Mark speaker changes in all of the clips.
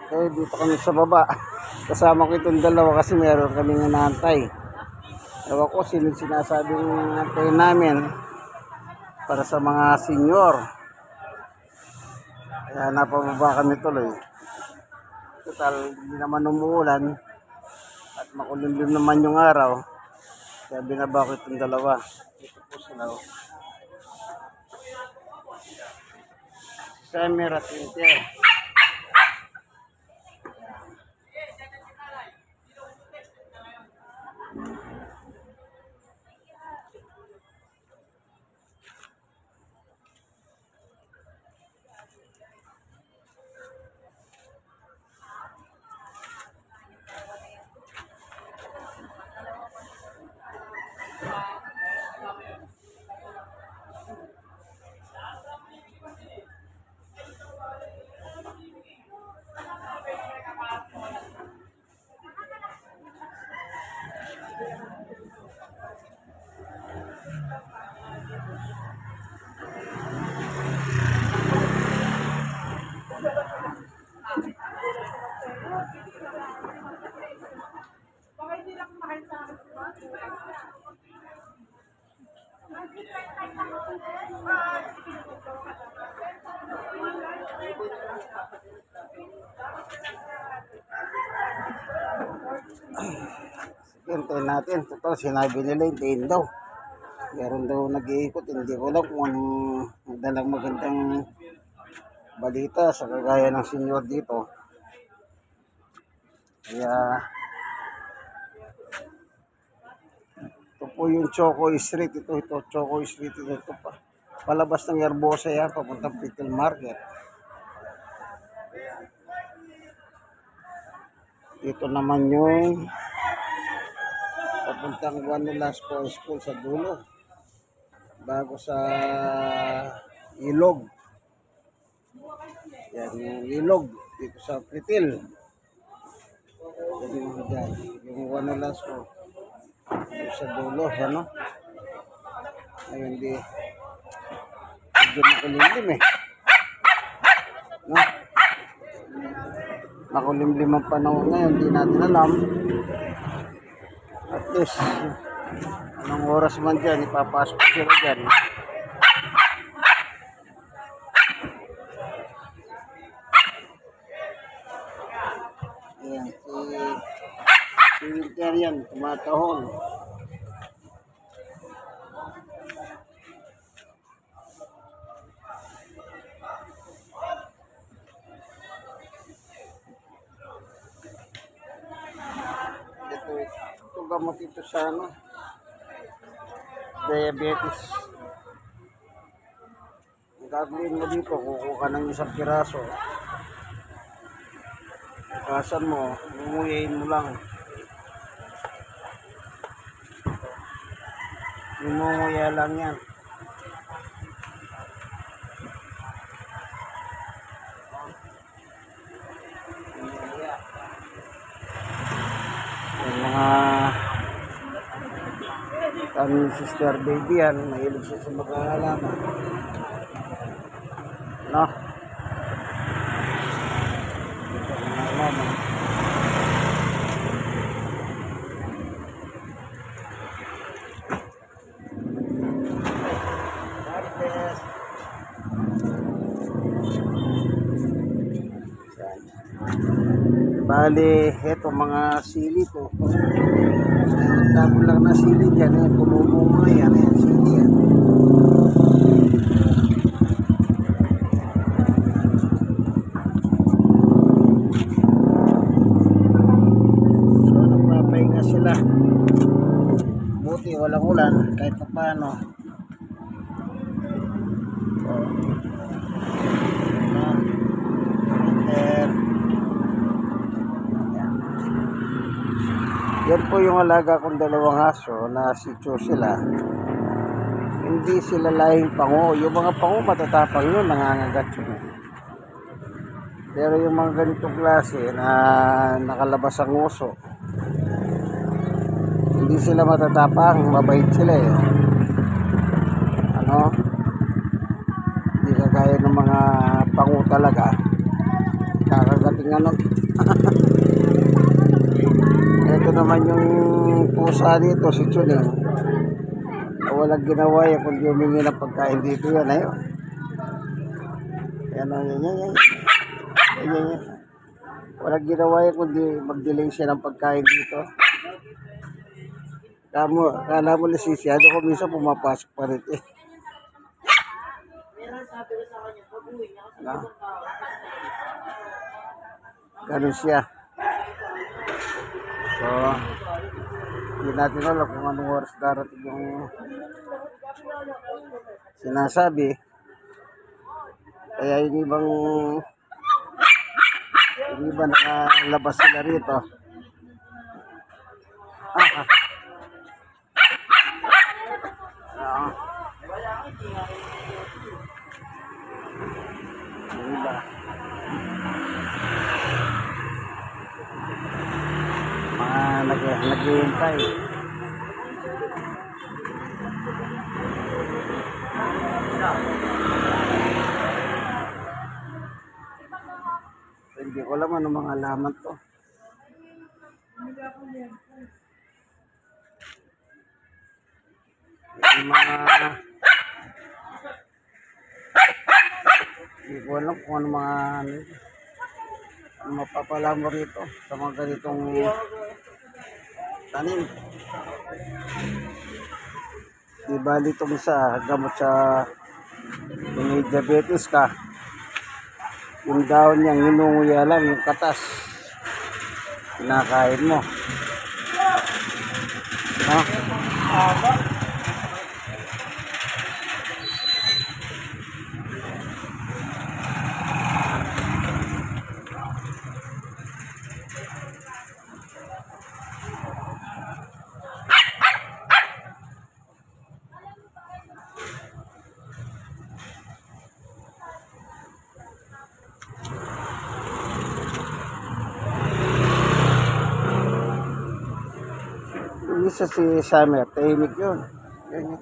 Speaker 1: Okay, dito kami sa baba. Kasama ko itong dalawa kasi meron kaming inaantay. Ewan ko sino sinasabing antay namin para sa mga senior. Kaya napababa kami tuloy. Total, hindi naman umuulan at makulimlim naman yung araw. Kaya binaba ko itong dalawa. Ito po sila. Summer at winter. Hintayin natin. Totoo, sinabi nila hintayin daw. Meron daw nag-iikot. Hindi ko alam kung anong dalang magandang balita sa kagaya ng senior dito. Kaya ito po yung Choco Street. Ito Choco Street. Ito pa. Palabas ng Herbosa yan. Papuntang Pickle Market. Dito naman yung papuntang Juan Velasco School sa dulo. Bago sa Ilog. Yan yung Ilog. Dito sa Pritil. Yan yung Juan Velasco. Dito sa dulo. Ano? Ayun di. Medyo makulimlim eh. No? Makulimlim ang panahon ngayon. Hindi natin alam. At least, anong oras man dyan, ipapasok sila dyan. Ayan, si Winter yan, tumatahon. Ito gamot ito sa ano, diabetes. Ang gagawin mo dito, kukuha ka ng isang piraso. Kasan mo, umuyain mo lang. Imunguya lang yan. Yung mga kaming sister baby yan, mahilig siya sa mag-aalaman. No? Ito ang aalaman. Bali, eto mga sili to. Ang dami lang na sili dyan. Pumumunga yan. Ayan, sili yan. So, nagpapahinga sila. Buti, walang ulan. Kahit pa paano. So, yan po yung alaga kong dalawang aso na sityo sila. Hindi sila lahing pango. Yung mga pango matatapang yun, nangangagat yun. Pero yung mga ganitong klase na nakalabas ang uso, hindi sila matatapang, mabait sila eh. Ano? Hindi kagaya ng mga pango talaga. Kakagat pagdating ano. Ito naman yung pusa dito, si Chuning. Walang ginawa yan kundi humingi ng pagkain dito yan. Ayun. Yan. Yan. Walang ginawa yan kundi mag-delay siya ng pagkain dito. Kala mo nasisiyado ko minsan pumapasok pa rin eh. Ganun siya. So, hindi natin alam kung anong oras darating yung sinasabi. Kaya yung iba nakalabas sila rito. Iba. Naghihintay. Hindi ko alam ano mga alaman to. Yung mga hindi ko alam kung ano mga mapapala mo rito sa mga ganitong tanim. Di bali itong isa gamot sa kung may diabetes ka, yung daon niya hinunguya lang, yung katas kinakain mo. Yung isa si Summer, tahimik yun. Ganyan.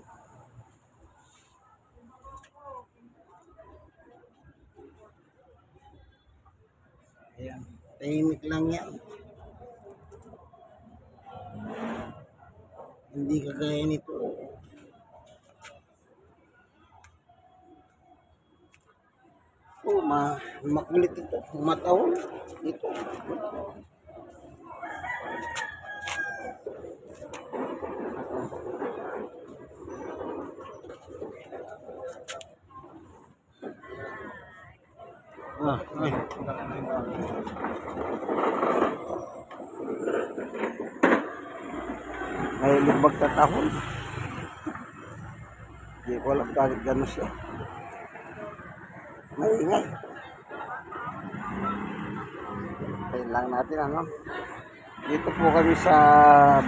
Speaker 1: Ayan, tahimik lang yan. Hindi kagaya nito. Oh, makulit ito. Matahol. Ito. Ay. Mahilig magtatahol. Hindi ko alam bakit gano'n siya. Maingay. Tayo lang natin ano. Dito po kami sa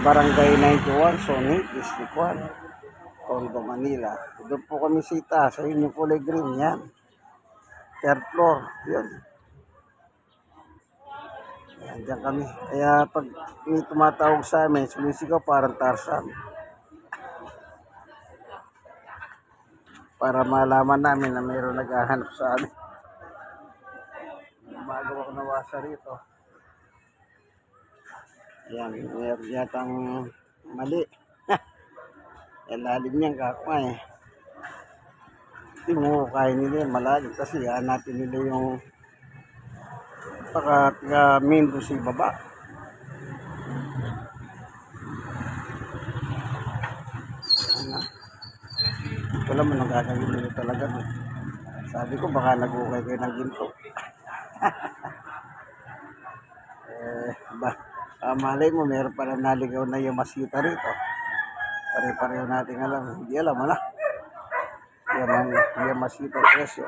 Speaker 1: Barangay 91, Sonny, District 1, Tondo, Manila. Doon po kami sita sa inyong kulay green yan. Third floor, yun. Yan, dyan kami. Kaya pag may tumatawag sa amin, sumisigaw parang Tarzan. Para malaman namin na mayroon naghahanap sa amin. Gumagawa ko ng wasa rito. Ayan, mayroon yatang mali. Lalim niyang kakma eh. Hindi mo kain nila yung malalim kasi hanapin nila yung pagka-main doon sa baba. Wala mo nang gagawin nila talaga. Sabi ko baka nag-ukay kayo ng ginto. Malay mo meron pala naligaw na yung masita rito. Pare-pareho natin alam. Hindi alam wala. Yung masita presyo.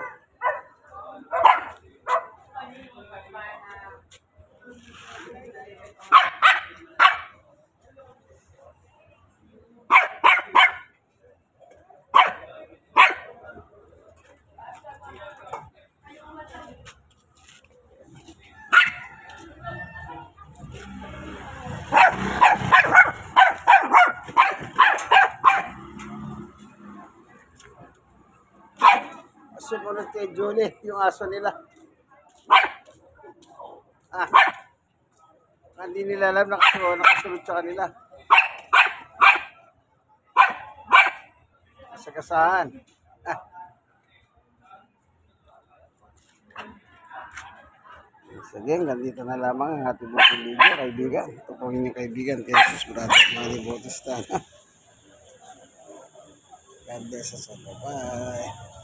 Speaker 1: Sumunod kay Julie, yung aso nila. Ah, hindi nila alam nakasunod sa kanila. Sa kasahan. Ah, sige, ganito na lamang ang ating video, kaibigan. Ito po inyong kaibigan, Jesus Brother Manny Bautista. God bless us all. Bye.